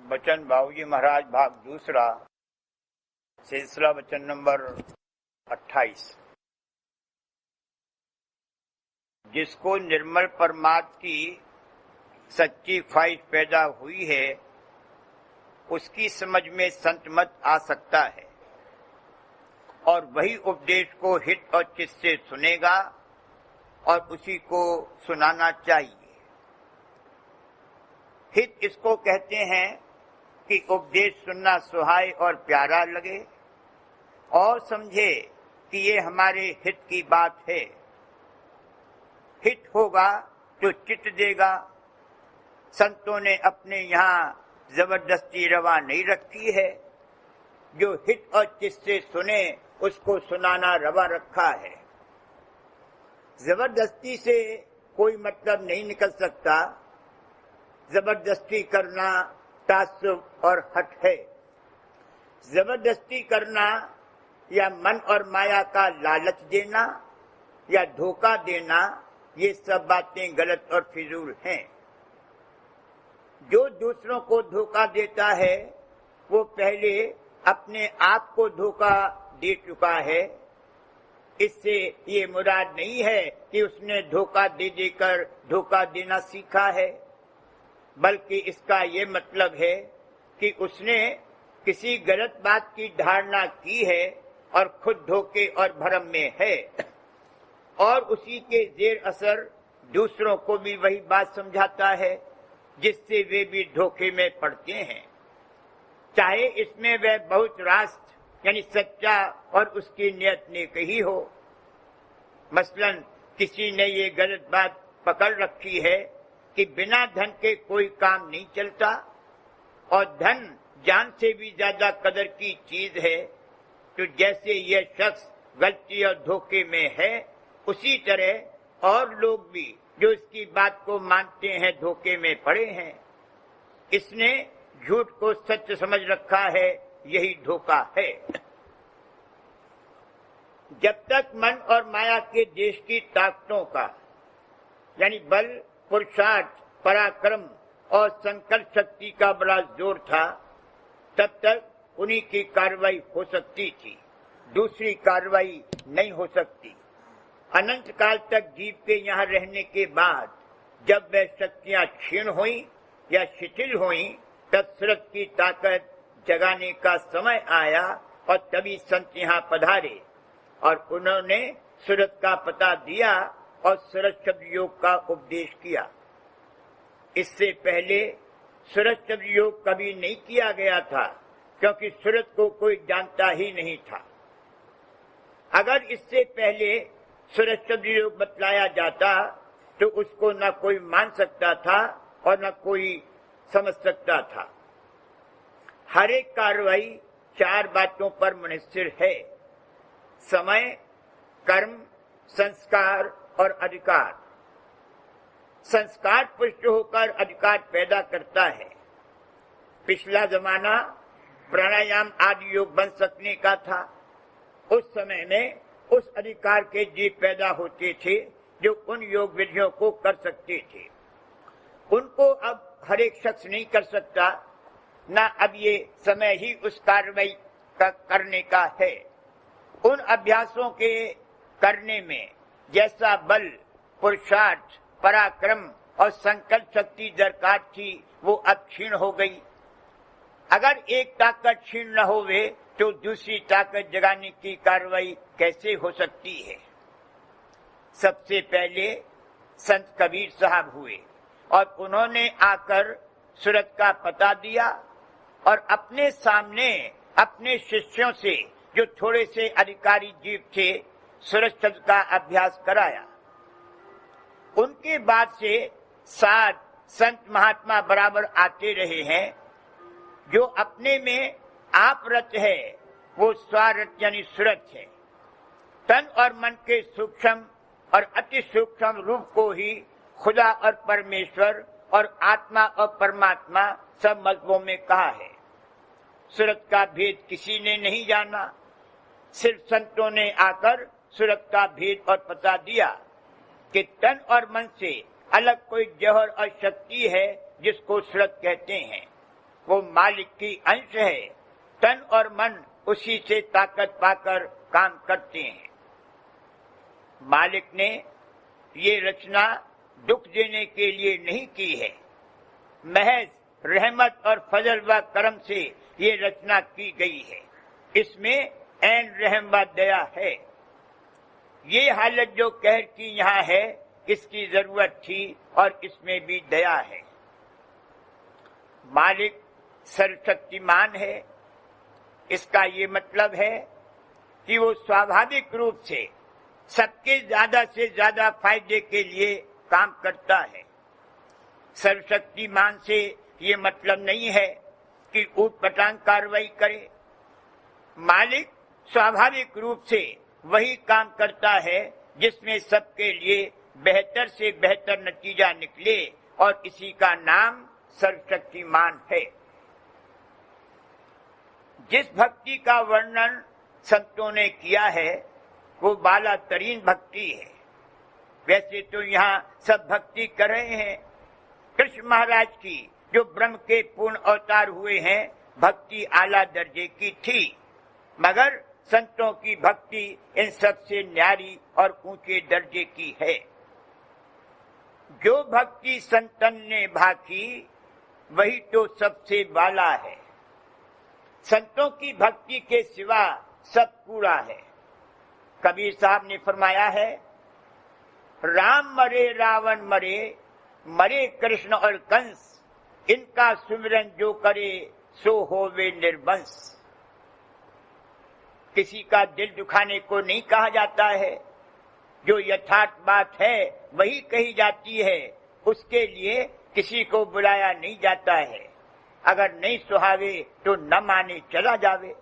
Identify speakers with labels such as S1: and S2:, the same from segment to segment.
S1: वचन बाबूजी महाराज भाग दूसरा, सिलसिला वचन नंबर 28। जिसको निर्मल परमात्मा की सच्ची ख्वाहिश पैदा हुई है, उसकी समझ में संत मत आ सकता है और वही उपदेश को हित और चित्त से सुनेगा और उसी को सुनाना चाहिए। हित इसको कहते हैं कि उपदेश सुनना सुहाए और प्यारा लगे और समझे कि ये हमारे हित की बात है। हित होगा तो चित्त देगा। संतों ने अपने यहाँ जबरदस्ती रवा नहीं रखी है। जो हित और चित्त से सुने उसको सुनाना रवा रखा है। जबरदस्ती से कोई मतलब नहीं निकल सकता। जबरदस्ती करना तासुब और हट है। जबरदस्ती करना या मन और माया का लालच देना या धोखा देना, ये सब बातें गलत और फिजूल हैं। जो दूसरों को धोखा देता है वो पहले अपने आप को धोखा दे चुका है। इससे ये मुराद नहीं है कि उसने धोखा दे देकर धोखा देना सीखा है, बल्कि इसका ये मतलब है कि उसने किसी गलत बात की धारणा की है और खुद धोखे और भ्रम में है और उसी के जेर असर दूसरों को भी वही बात समझाता है, जिससे वे भी धोखे में पड़ते हैं। चाहे इसमें वह बहुत रास्त यानी सच्चा और उसकी नियत नेक ही हो। मसलन किसी ने ये गलत बात पकड़ रखी है कि बिना धन के कोई काम नहीं चलता और धन जान से भी ज्यादा कदर की चीज है, तो जैसे यह शख्स गलती और धोखे में है, उसी तरह और लोग भी जो इसकी बात को मानते हैं धोखे में पड़े हैं। इसने झूठ को सच समझ रखा है, यही धोखा है। जब तक मन और माया के देश की ताकतों का यानी बल, पुरुषार्थ, पराक्रम और संकल्प शक्ति का बड़ा जोर था, तब तक उन्हीं की कार्रवाई हो सकती थी। दूसरी कार्रवाई नहीं हो सकती। अनंत काल तक जीव के यहाँ रहने के बाद जब वह शक्तियां क्षीण हुई या शिथिल हुई, तब सूरज की ताकत जगाने का समय आया और तभी संत यहाँ पधारे और उन्होंने सूरज का पता दिया और सूरज शब्द योग का उपदेश किया। इससे पहले सूरज शब्द योग कभी नहीं किया गया था, क्योंकि सूरज को कोई जानता ही नहीं था। अगर इससे पहले सूरज शब्द योग बतलाया जाता तो उसको न कोई मान सकता था और न कोई समझ सकता था। हर एक कार्रवाई 4 बातों पर मुनहसर है: समय, कर्म, संस्कार और अधिकार। संस्कार पुष्ट होकर अधिकार पैदा करता है। पिछला जमाना प्राणायाम आदि योग बन सकने का था। उस समय में उस अधिकार के जीव पैदा होते थे जो उन योग विधियों को कर सकते थे। उनको अब हर एक शख्स नहीं कर सकता, न अब ये समय ही उस कार्रवाई का करने का है। उन अभ्यासों के करने में जैसा बल, पुरुषार्थ, पराक्रम और संकल्प शक्ति दरकार थी, वो अब क्षीण हो गई। अगर एक ताकत क्षीण न होवे तो दूसरी ताकत जगाने की कार्रवाई कैसे हो सकती है? सबसे पहले संत कबीर साहब हुए और उन्होंने आकर सूरज का पता दिया और अपने सामने अपने शिष्यों से, जो थोड़े से अधिकारी जीव थे, सूरज शब्द का अभ्यास कराया। उनके बाद से 7 संत महात्मा बराबर आते रहे हैं। जो अपने में आप रत है वो स्वारत यानी सूरज है। तन और मन के सूक्ष्म और अति सूक्ष्म रूप को ही खुदा और परमेश्वर और आत्मा और परमात्मा सब मजहबों में कहा है। सूरज का भेद किसी ने नहीं जाना, सिर्फ संतों ने आकर सूरज का भेद और पता दिया कि तन और मन से अलग कोई जौहर और शक्ति है जिसको सूरज कहते हैं। वो मालिक की अंश है। तन और मन उसी से ताकत पाकर काम करते हैं। मालिक ने ये रचना दुख देने के लिए नहीं की है, महज रहमत और फजल व करम से ये रचना की गई है। इसमें ऐन रहम व दया है। ये हालत जो कहर की यहाँ है, इसकी जरूरत थी और इसमें भी दया है। मालिक सर्वशक्तिमान है। इसका ये मतलब है कि वो स्वाभाविक रूप से सबके ज्यादा से ज्यादा फायदे के लिए काम करता है। सर्वशक्तिमान से ये मतलब नहीं है कि ऊटपटांग कार्रवाई करे। मालिक स्वाभाविक रूप से वही काम करता है जिसमें सबके लिए बेहतर से बेहतर नतीजा निकले, और इसी का नाम सर्वशक्तिमान है। जिस भक्ति का वर्णन संतों ने किया है वो बालातरीन भक्ति है। वैसे तो यहाँ सब भक्ति कर रहे हैं। कृष्ण महाराज की जो ब्रह्म के पूर्ण अवतार हुए हैं, भक्ति आला दर्जे की थी, मगर संतों की भक्ति इन सबसे न्यारी और ऊंचे दर्जे की है। जो भक्ति संतन ने भाकी वही तो सबसे वाला है। संतों की भक्ति के सिवा सब कूड़ा है। कबीर साहब ने फरमाया है, राम मरे रावण मरे, मरे कृष्ण और कंस, इनका सुमिरन जो करे सो होवे निर्वंश। किसी का दिल दुखाने को नहीं कहा जाता है। जो यथार्थ बात है वही कही जाती है। उसके लिए किसी को बुलाया नहीं जाता है। अगर नहीं सुहावे तो न माने चला जावे।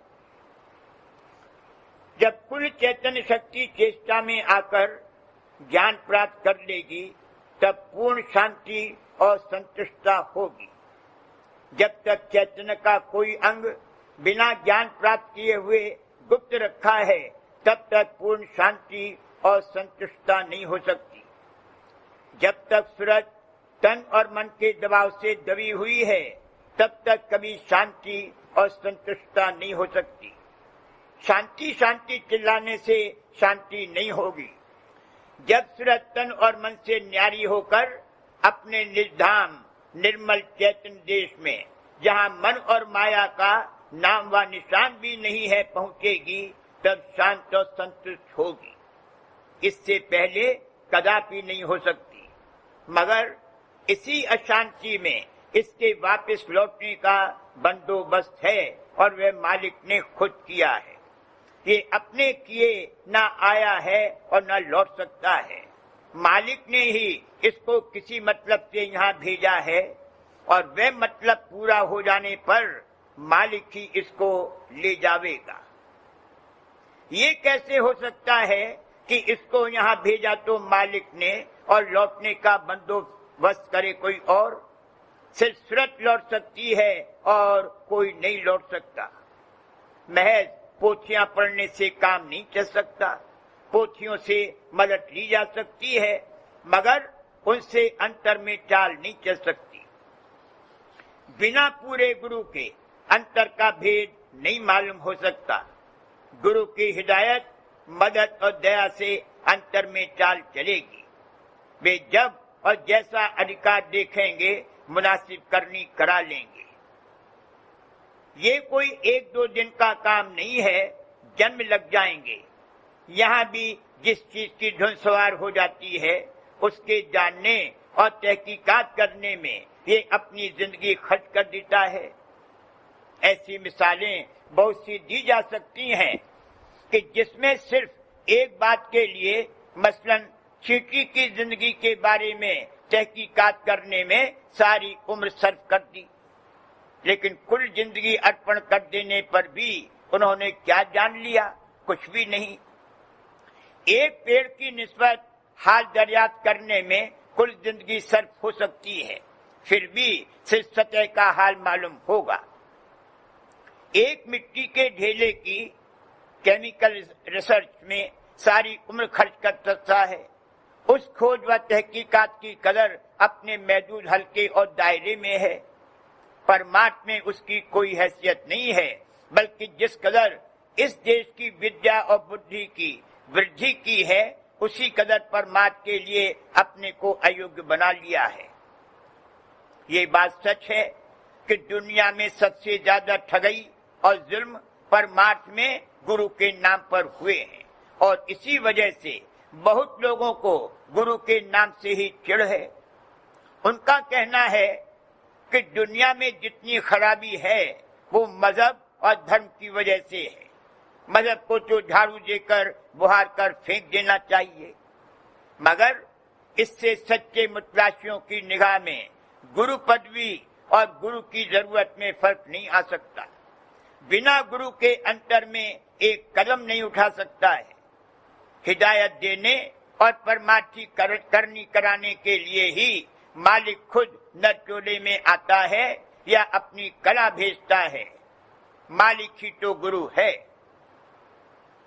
S1: जब कुल चैतन्य शक्ति चेष्टा में आकर ज्ञान प्राप्त कर लेगी, तब पूर्ण शांति और संतुष्टता होगी। जब तक चैतन्य का कोई अंग बिना ज्ञान प्राप्त किए हुए गुप्त रखा है, तब तक पूर्ण शांति और संतुष्टता नहीं हो सकती। जब तक सूरज तन और मन के दबाव से दबी हुई है, तब तक कभी शांति और संतुष्टता नहीं हो सकती। शांति शांति चिल्लाने से शांति नहीं होगी। जब सूरज तन और मन से न्यारी होकर अपने निर्धाम निर्मल चैतन्य देश में, जहाँ मन और माया का नाम व निशान भी नहीं है, पहुंचेगी, तब शांत और संतुष्ट होगी। इससे पहले कदापि नहीं हो सकती। मगर इसी अशांति में इसके वापस लौटने का बंदोबस्त है, और वह मालिक ने खुद किया है। ये अपने किए न आया है और न लौट सकता है। मालिक ने ही इसको किसी मतलब से यहाँ भेजा है, और वह मतलब पूरा हो जाने पर मालिक ही इसको ले जावेगा। ये कैसे हो सकता है कि इसको यहाँ भेजा तो मालिक ने, और लौटने का बंदोबस्त करे कोई और? सिर्फ सूरत लौट सकती है और कोई नहीं लौट सकता। महज पोथियां पढ़ने से काम नहीं चल सकता। पोथियों से मदद ली जा सकती है, मगर उनसे अंतर में चाल नहीं चल सकती। बिना पूरे गुरु के अंतर का भेद नहीं मालूम हो सकता। गुरु की हिदायत, मदद और दया से अंतर में चाल चलेगी। वे जब और जैसा अधिकार देखेंगे, मुनासिब करनी करा लेंगे। ये कोई एक दो दिन का काम नहीं है, जन्म लग जाएंगे। यहाँ भी जिस चीज की धुन सवार हो जाती है, उसके जानने और तहकीकात करने में ये अपनी जिंदगी खर्च कर देता है। ऐसी मिसालें बहुत सी दी जा सकती हैं कि जिसमें सिर्फ एक बात के लिए, मसलन चींटी की जिंदगी के बारे में तहकीकात करने में सारी उम्र सर्फ कर दी, लेकिन कुल जिंदगी अर्पण कर देने पर भी उन्होंने क्या जान लिया? कुछ भी नहीं। एक पेड़ की निस्बत हाल दरियाफ्त करने में कुल जिंदगी सर्फ हो सकती है, फिर भी सिर्फ सतह का हाल मालूम होगा। एक मिट्टी के ढेले की केमिकल रिसर्च में सारी उम्र खर्च कर सकता है। उस खोज व तहकीकात की कदर अपने महदूद हल्के और दायरे में है। परमार्थ में उसकी कोई हैसियत नहीं है, बल्कि जिस कदर इस देश की विद्या और बुद्धि की वृद्धि की है, उसी कदर परमार्थ के लिए अपने को अयोग्य बना लिया है। ये बात सच है कि दुनिया में सबसे ज्यादा ठगी और जुल्म परमार्थ में गुरु के नाम पर हुए हैं, और इसी वजह से बहुत लोगों को गुरु के नाम से ही चिढ़ है। उनका कहना है कि दुनिया में जितनी खराबी है वो मजहब और धर्म की वजह से है। मजहब को तो झाड़ू देकर बुहार कर फेंक देना चाहिए, मगर इससे सच्चे मुतलाशियों की निगाह में गुरु पदवी और गुरु की जरूरत में फर्क नहीं आ सकता। बिना गुरु के अंतर में एक कदम नहीं उठा सकता है। हिदायत देने और परमार्थी करनी कराने के लिए ही मालिक खुद न टोले में आता है या अपनी कला भेजता है। मालिक ही तो गुरु है।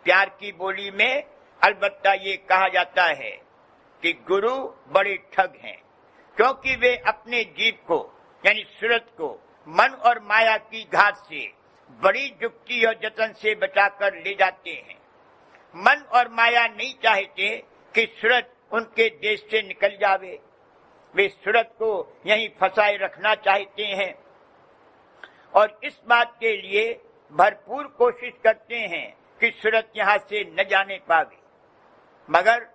S1: प्यार की बोली में अलबत्ता ये कहा जाता है कि गुरु बड़े ठग हैं, क्योंकि वे अपने जीव को यानी सूरत को मन और माया की घात से बड़ी युक्ति और जतन से बचाकर ले जाते हैं। मन और माया नहीं चाहते कि सूरत उनके देश से निकल जावे। वे सूरत को यहीं फंसाए रखना चाहते हैं और इस बात के लिए भरपूर कोशिश करते हैं कि सूरत यहाँ से न जाने पावे, मगर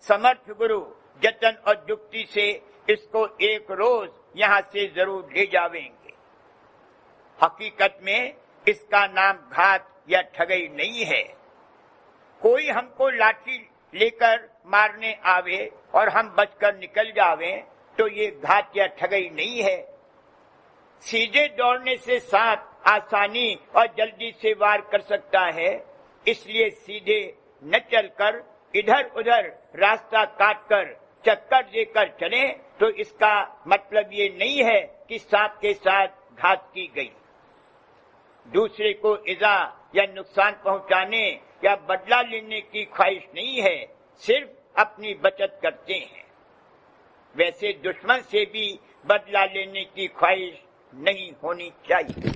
S1: समर्थ गुरु जतन और युक्ति से इसको एक रोज यहाँ से जरूर ले जावेंगे। हकीकत में इसका नाम घात या ठगी नहीं है। कोई हमको लाठी लेकर मारने आवे और हम बचकर निकल जावें तो ये घात या ठगी नहीं है। सीधे दौड़ने से सांप आसानी और जल्दी से वार कर सकता है, इसलिए सीधे न चलकर इधर उधर रास्ता काटकर चक्कर देकर चले तो इसका मतलब ये नहीं है कि सांप के साथ घात की गई। दूसरे को इजा या नुकसान पहुंचाने या बदला लेने की ख्वाहिश नहीं है, सिर्फ अपनी बचत करते हैं। वैसे दुश्मन से भी बदला लेने की ख्वाहिश नहीं होनी चाहिए।